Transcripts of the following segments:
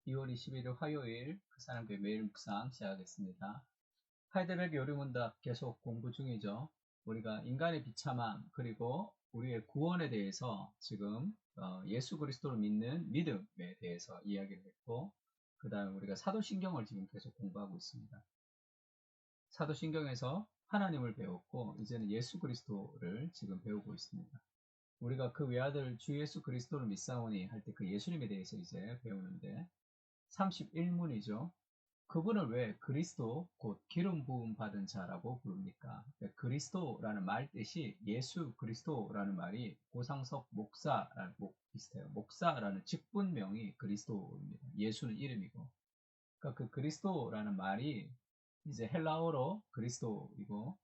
2월 21일 화요일 사랑교회 매일 묵상 시작하겠습니다. 하이델베르그 요리문답 계속 공부 중이죠. 우리가 인간의 비참함 그리고 우리의 구원에 대해서 지금 예수 그리스도를 믿는 믿음에 대해서 이야기를 했고, 그 다음에 우리가 사도신경을 지금 계속 공부하고 있습니다. 사도신경에서 하나님을 배웠고 이제는 예수 그리스도를 지금 배우고 있습니다. 우리가 그 외아들 주 예수 그리스도를 믿사오니 할 때 그 예수님에 대해서 이제 배우는데, 31문이죠. 그분을 왜 그리스도 곧 기름 부음 받은 자라고 부릅니까? 그리스도라는 말 뜻이 예수 그리스도라는 말이 고상석 목사라는 비슷해요. 목사라는 직분명이 그리스도입니다. 예수는 이름이고. 그러니까 그 그리스도라는 말이 이제 헬라어로 그리스도이고,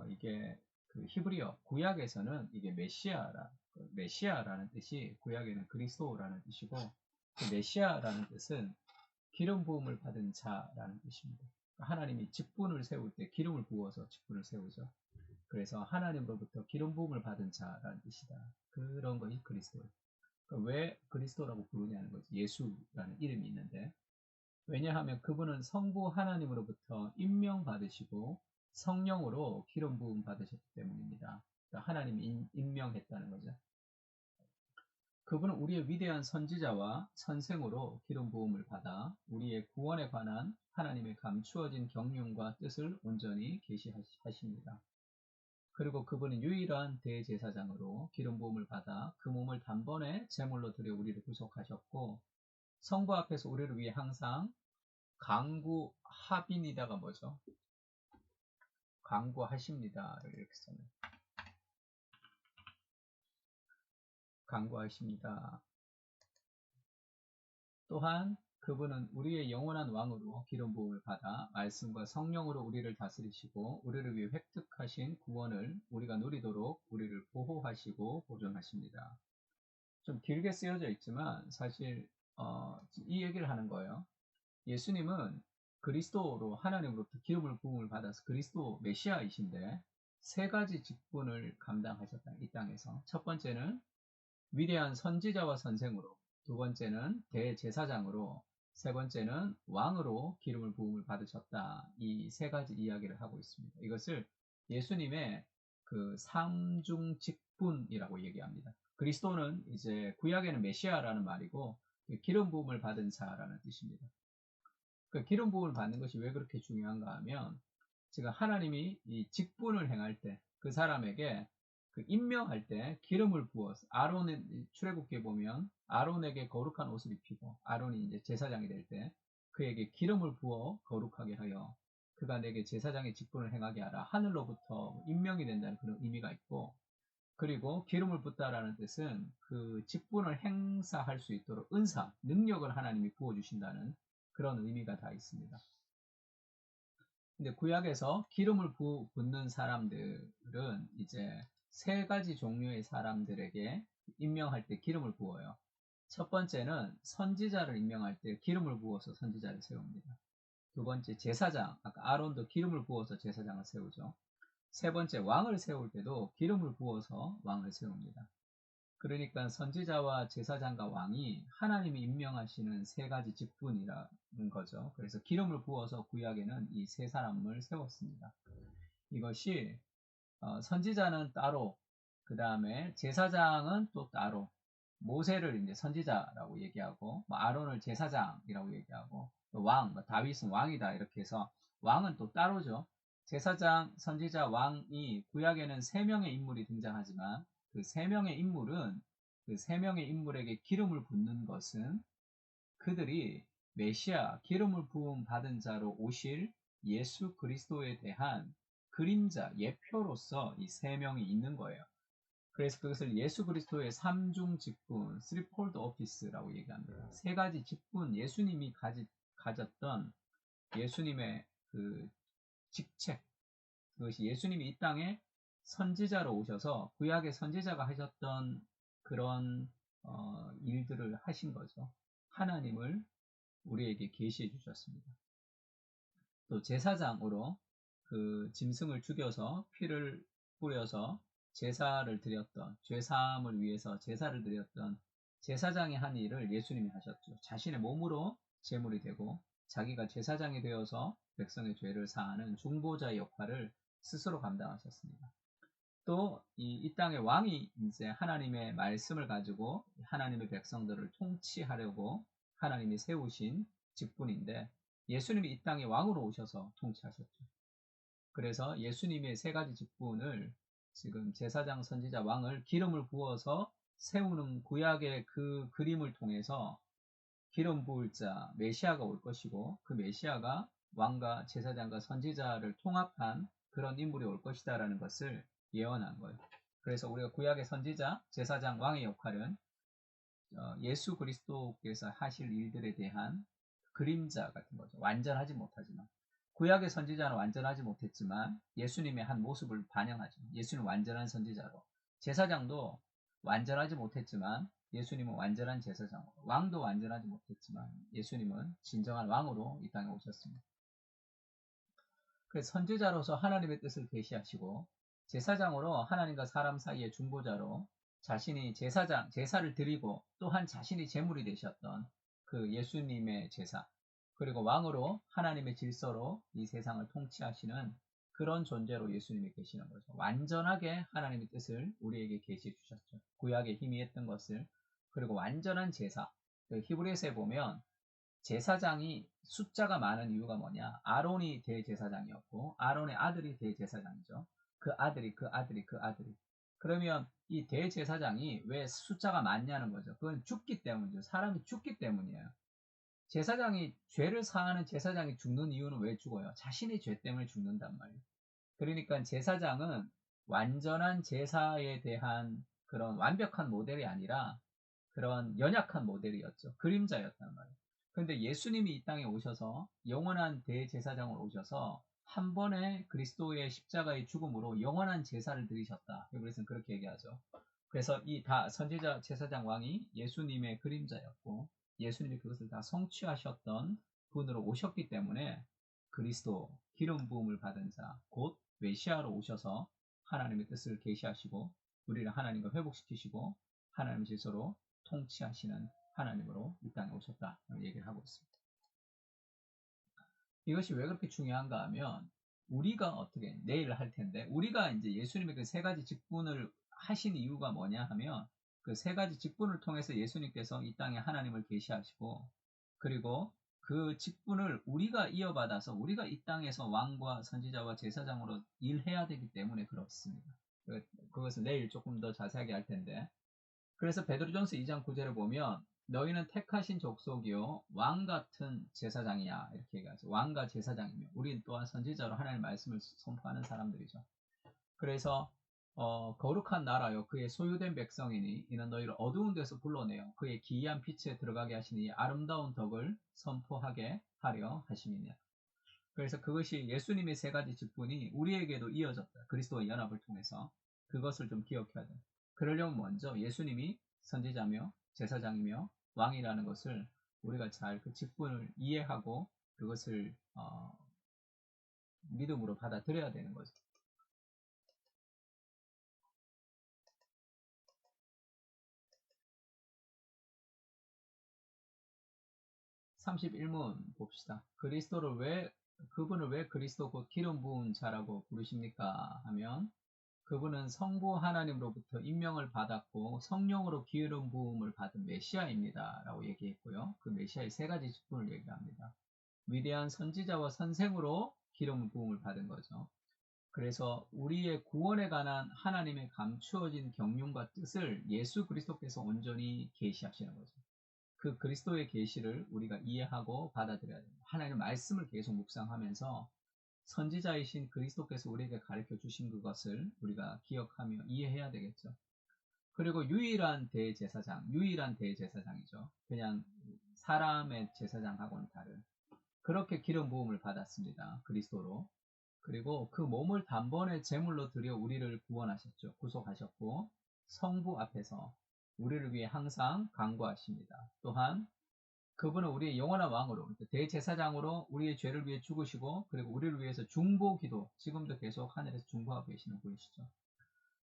이게 그 히브리어 구약에서는 이게 메시아라는 뜻이 구약에는 그리스도라는 뜻이고, 그 메시아라는 뜻은 기름 부음을 받은 자라는 뜻입니다. 하나님이 직분을 세울 때 기름을 부어서 직분을 세우죠. 그래서 하나님으로부터 기름 부음을 받은 자라는 뜻이다. 그런 것이 그리스도예요. 그러니까 왜 그리스도라고 부르냐는 거지. 예수라는 이름이 있는데, 왜냐하면 그분은 성부 하나님으로부터 임명받으시고 성령으로 기름 부음 받으셨기 때문입니다. 그러니까 하나님이 임명했다는 거죠. 그분은 우리의 위대한 선지자와 선생으로 기름 부음을 받아 우리의 구원에 관한 하나님의 감추어진 경륜과 뜻을 온전히 계시하십니다. 그리고 그분은 유일한 대제사장으로 기름 부음을 받아 그 몸을 단번에 제물로 드려 우리를 구속하셨고, 성부 앞에서 우리를 위해 항상 강구하비니다가 뭐죠? 강구하십니다. 이렇게 써요. 강구하십니다. 또한 그분은 우리의 영원한 왕으로 기름 부음을 받아 말씀과 성령으로 우리를 다스리시고 우리를 위해 획득하신 구원을 우리가 누리도록 우리를 보호하시고 보존하십니다. 좀 길게 쓰여져 있지만 사실 이 얘기를 하는 거예요. 예수님은 그리스도로 하나님으로부터 기름을 부음을 받아서 그리스도 메시아이신데 세 가지 직분을 감당하셨다. 이 땅에서 첫 번째는 위대한 선지자와 선생으로, 두 번째는 대제사장으로, 세 번째는 왕으로 기름을 부음을 받으셨다. 이 세 가지 이야기를 하고 있습니다. 이것을 예수님의 그 삼중 직분이라고 얘기합니다. 그리스도는 이제 구약에는 메시아라는 말이고 기름 부음을 받은 자라는 뜻입니다. 그 기름 부음을 받는 것이 왜 그렇게 중요한가 하면, 지금 하나님이 이 직분을 행할 때 그 사람에게 그 임명할 때 기름을 부어서, 아론의 출애굽기에 보면 아론에게 거룩한 옷을 입히고 아론이 이제 제사장이 될 때 그에게 기름을 부어 거룩하게 하여 그가 내게 제사장의 직분을 행하게 하라, 하늘로부터 임명이 된다는 그런 의미가 있고, 그리고 기름을 붓다라는 뜻은 그 직분을 행사할 수 있도록 은사, 능력을 하나님이 부어주신다는 그런 의미가 다 있습니다. 근데 구약에서 기름을 붓는 사람들은 이제 세 가지 종류의 사람들에게 임명할 때 기름을 부어요. 첫 번째는 선지자를 임명할 때 기름을 부어서 선지자를 세웁니다. 두 번째 제사장, 아까 아론도 기름을 부어서 제사장을 세우죠. 세 번째 왕을 세울 때도 기름을 부어서 왕을 세웁니다. 그러니까 선지자와 제사장과 왕이 하나님이 임명하시는 세 가지 직분이라는 거죠. 그래서 기름을 부어서 구약에는 이 세 사람을 세웠습니다. 이것이 선지자는 따로, 그 다음에 제사장은 또 따로, 모세를 이제 선지자라고 얘기하고, 아론을 제사장이라고 얘기하고, 왕, 다윗은 왕이다 이렇게 해서 왕은 또 따로죠. 제사장, 선지자, 왕이 구약에는 세 명의 인물이 등장하지만 그 세 명의 인물은, 그 세 명의 인물에게 기름을 붓는 것은 그들이 메시아, 기름을 부음 받은 자로 오실 예수 그리스도에 대한 그림자, 예표로서 이 세 명이 있는 거예요. 그래서 그것을 예수 그리스도의 삼중 직분, threefold office라고 얘기합니다. 세 가지 직분, 예수님이 가졌던 예수님의 그 직책, 그것이 예수님이 이 땅에 선지자로 오셔서 구약의 선지자가 하셨던 그런 일들을 하신 거죠. 하나님을 우리에게 계시해 주셨습니다. 또 제사장으로 그 짐승을 죽여서 피를 뿌려서 제사를 드렸던, 죄사함을 위해서 제사를 드렸던 제사장이 한 일을 예수님이 하셨죠. 자신의 몸으로 제물이 되고 자기가 제사장이 되어서 백성의 죄를 사하는 중보자의 역할을 스스로 감당하셨습니다. 또 이 땅의 왕이 이제 하나님의 말씀을 가지고 하나님의 백성들을 통치하려고 하나님이 세우신 직분인데 예수님이 이 땅의 왕으로 오셔서 통치하셨죠. 그래서 예수님의 세 가지 직분을 지금 제사장, 선지자, 왕을 기름을 부어서 세우는 구약의 그 그림을 통해서 기름 부을 자 메시아가 올 것이고 그 메시아가 왕과 제사장과 선지자를 통합한 그런 인물이 올 것이다라는 것을 예언한 거예요. 그래서 우리가 구약의 선지자, 제사장, 왕의 역할은 예수 그리스도께서 하실 일들에 대한 그림자 같은 거죠. 완전하지 못하지만 구약의 선지자는 완전하지 못했지만 예수님의 한 모습을 반영하죠. 예수는 완전한 선지자로, 제사장도 완전하지 못했지만 예수님은 완전한 제사장으로, 왕도 완전하지 못했지만 예수님은 진정한 왕으로 이 땅에 오셨습니다. 그래서 선지자로서 하나님의 뜻을 계시하시고 제사장으로 하나님과 사람 사이의 중보자로 자신이 제사를 드리고 또한 자신이 제물이 되셨던 그 예수님의 제사, 그리고 왕으로 하나님의 질서로 이 세상을 통치하시는 그런 존재로 예수님이 계시는 거죠. 완전하게 하나님의 뜻을 우리에게 계시해 주셨죠. 구약의 힘이 했던 것을. 그리고 완전한 제사, 그 히브리서에 보면 제사장이 숫자가 많은 이유가 뭐냐? 아론이 대제사장이었고 아론의 아들이 대제사장이죠. 그 아들이 그 아들이 그 아들이. 그러면 이 대제사장이 왜 숫자가 많냐는 거죠. 그건 죽기 때문이죠. 사람이 죽기 때문이에요. 제사장이 죄를 사하는 제사장이 죽는 이유는 왜 죽어요? 자신의 죄 때문에 죽는단 말이에요. 그러니까 제사장은 완전한 제사에 대한 그런 완벽한 모델이 아니라 그런 연약한 모델이었죠. 그림자였단 말이에요. 그런데 예수님이 이 땅에 오셔서 영원한 대제사장으로 오셔서 한 번의 그리스도의 십자가의 죽음으로 영원한 제사를 드리셨다. 그래서 그렇게 얘기하죠. 그래서 이 다 선지자, 제사장, 왕이 예수님의 그림자였고 예수님이 그것을 다 성취하셨던 분으로 오셨기 때문에 그리스도, 기름 부음을 받은 자, 곧 메시아로 오셔서 하나님의 뜻을 계시하시고 우리를 하나님과 회복시키시고 하나님의 질서로 통치하시는 하나님으로 이 땅에 오셨다 얘기를 하고 있습니다. 이것이 왜 그렇게 중요한가 하면 우리가 어떻게 내일 할 텐데 우리가 이제 예수님의 그 세 가지 직분을 하신 이유가 뭐냐 하면 그 세 가지 직분을 통해서 예수님께서 이 땅에 하나님을 계시하시고 그리고 그 직분을 우리가 이어받아서 우리가 이 땅에서 왕과 선지자와 제사장으로 일해야 되기 때문에 그렇습니다. 그것을 내일 조금 더 자세하게 할 텐데 그래서 베드로전서 2장 9절에 보면 너희는 택하신 족속이요 왕 같은 제사장이야 이렇게 얘기하죠. 왕과 제사장이며 우리는 또한 선지자로 하나님의 말씀을 선포하는 사람들이죠. 그래서 거룩한 나라요 그의 소유된 백성이니 이는 너희를 어두운 데서 불러내어 그의 기이한 빛에 들어가게 하시니 아름다운 덕을 선포하게 하려 하심이냐. 그래서 그것이 예수님의 세 가지 직분이 우리에게도 이어졌다. 그리스도의 연합을 통해서 그것을 좀 기억해야 돼. 그러려면 먼저 예수님이 선지자며 제사장이며 왕이라는 것을 우리가 잘 그 직분을 이해하고 그것을 믿음으로 받아들여야 되는 거죠. 31문 봅시다. 그분을 왜 그리스도 곧 기름 부은 자라고 부르십니까? 하면 그분은 성부 하나님으로부터 임명을 받았고 성령으로 기름 부음을 받은 메시아입니다. 라고 얘기했고요. 그 메시아의 세 가지 직분을 얘기합니다. 위대한 선지자와 선생으로 기름 부음을 받은 거죠. 그래서 우리의 구원에 관한 하나님의 감추어진 경륜과 뜻을 예수 그리스도께서 온전히 계시하시는 거죠. 그 그리스도의 계시를 우리가 이해하고 받아들여야 됩니다. 하나님의 말씀을 계속 묵상하면서 선지자이신 그리스도께서 우리에게 가르쳐 주신 그것을 우리가 기억하며 이해해야 되겠죠. 그리고 유일한 대제사장이죠. 그냥 사람의 제사장하고는 다른 그렇게 기름 부음을 받았습니다. 그리스도로. 그리고 그 몸을 단번에 제물로 드려 우리를 구원하셨죠. 구속하셨고 성부 앞에서 우리를 위해 항상 간구하십니다. 또한 그분은 우리의 영원한 왕으로 대제사장으로 우리의 죄를 위해 죽으시고 그리고 우리를 위해서 중보기도 지금도 계속 하늘에서 중보하고 계시는 분이시죠.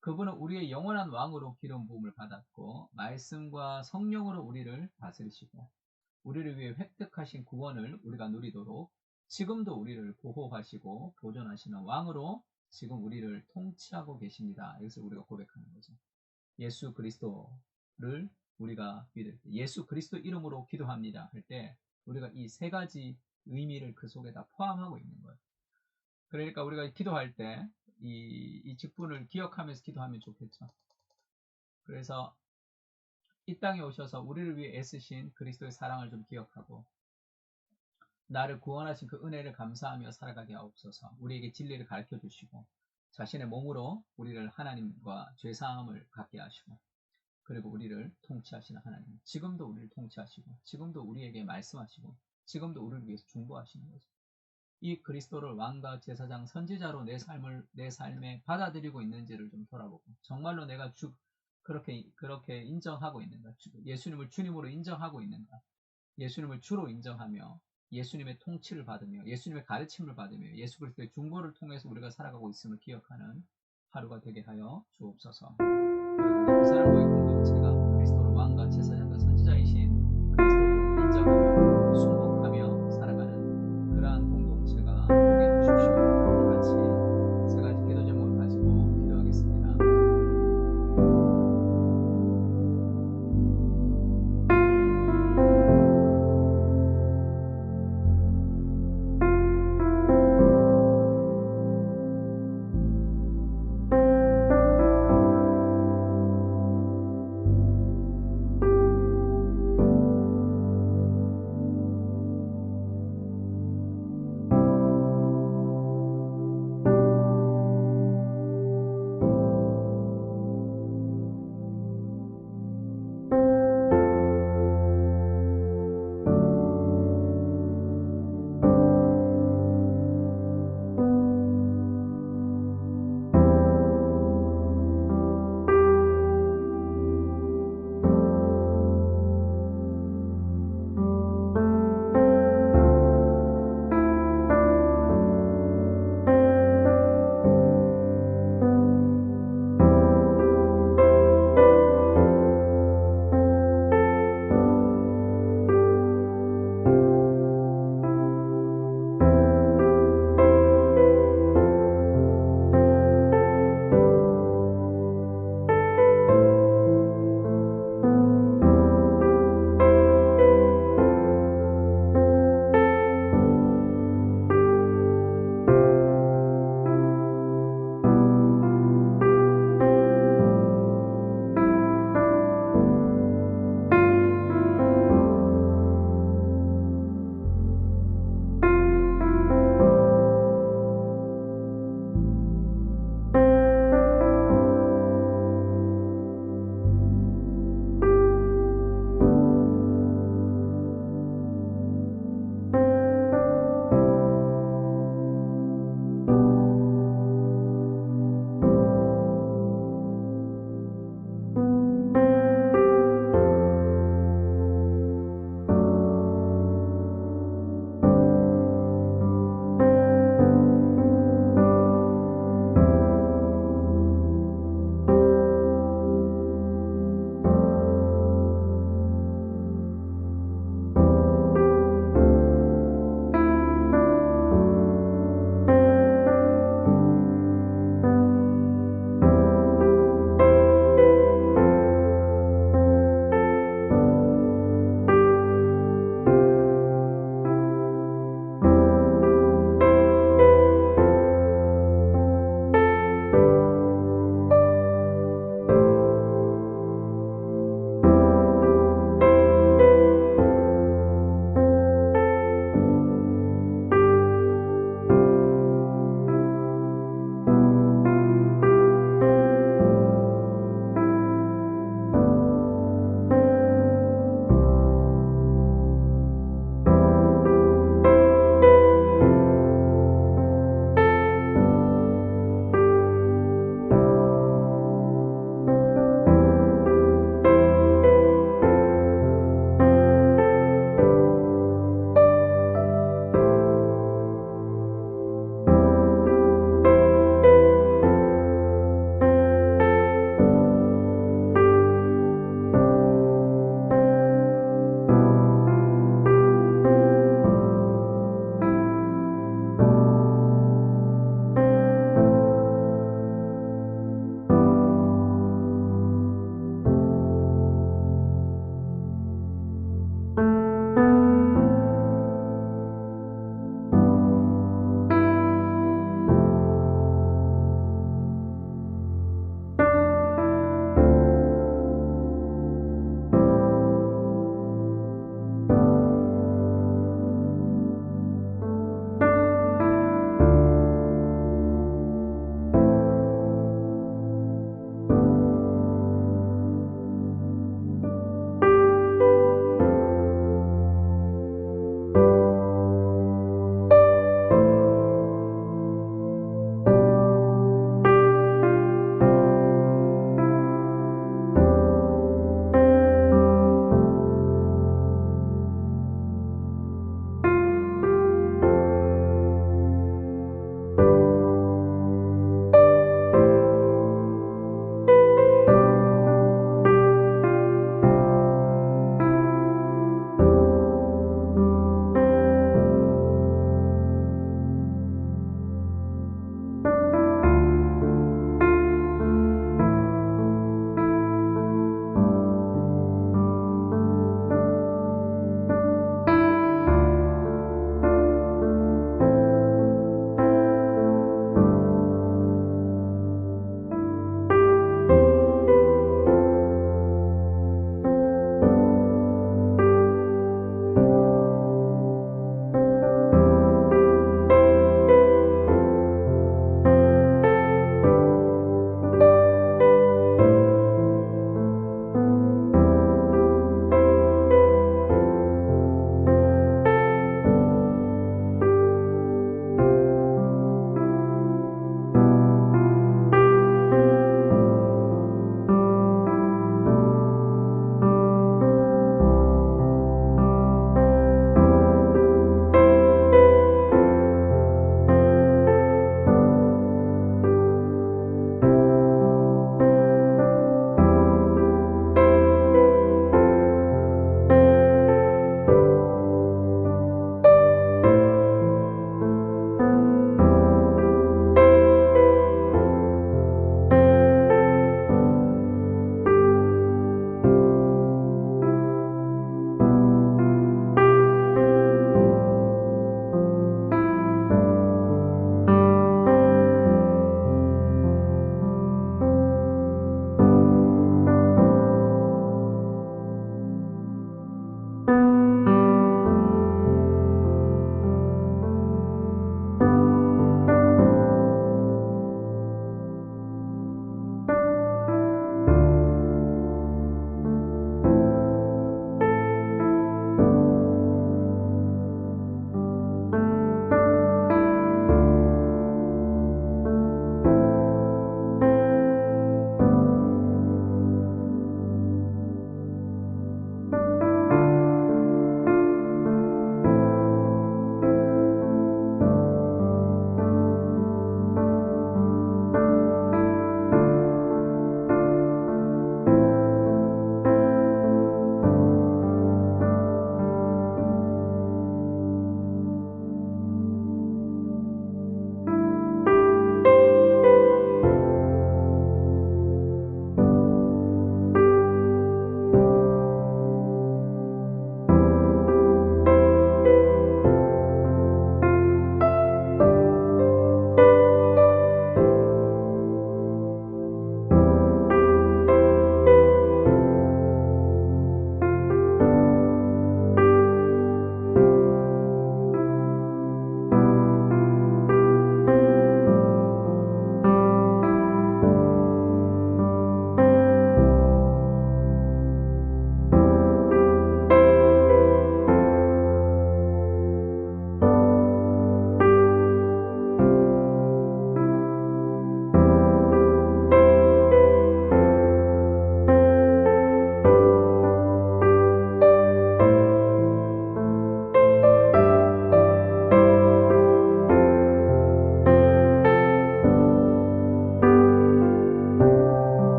그분은 우리의 영원한 왕으로 기름 부음을 받았고 말씀과 성령으로 우리를 다스리시고 우리를 위해 획득하신 구원을 우리가 누리도록 지금도 우리를 보호하시고 보존하시는 왕으로 지금 우리를 통치하고 계십니다. 이것을 우리가 고백하는 거죠. 예수 그리스도를 우리가 믿을 때, 예수 그리스도 이름으로 기도합니다 할 때 우리가 이 세 가지 의미를 그 속에 다 포함하고 있는 거예요. 그러니까 우리가 기도할 때 이 직분을 기억하면서 기도하면 좋겠죠. 그래서 이 땅에 오셔서 우리를 위해 애쓰신 그리스도의 사랑을 좀 기억하고 나를 구원하신 그 은혜를 감사하며 살아가게 하옵소서. 우리에게 진리를 가르쳐 주시고 자신의 몸으로 우리를 하나님과 죄사함을 갖게 하시고 그리고 우리를 통치하시는 하나님, 지금도 우리를 통치하시고 지금도 우리에게 말씀하시고 지금도 우리를 위해서 중보하시는 거죠. 이 그리스도를 왕과 제사장 선지자로 내 삶에 받아들이고 있는지를 좀 돌아보고 정말로 내가 그렇게 인정하고 있는가, 예수님을 주님으로 인정하고 있는가, 예수님을 주로 인정하며 예수님의 통치를 받으며 예수님의 가르침을 받으며 예수 그리스도의 중보를 통해서 우리가 살아가고 있음을 기억하는 하루가 되게 하여 주옵소서. 그리고 우리 부산을 모여 공동체가 그리스도를 왕과 제사장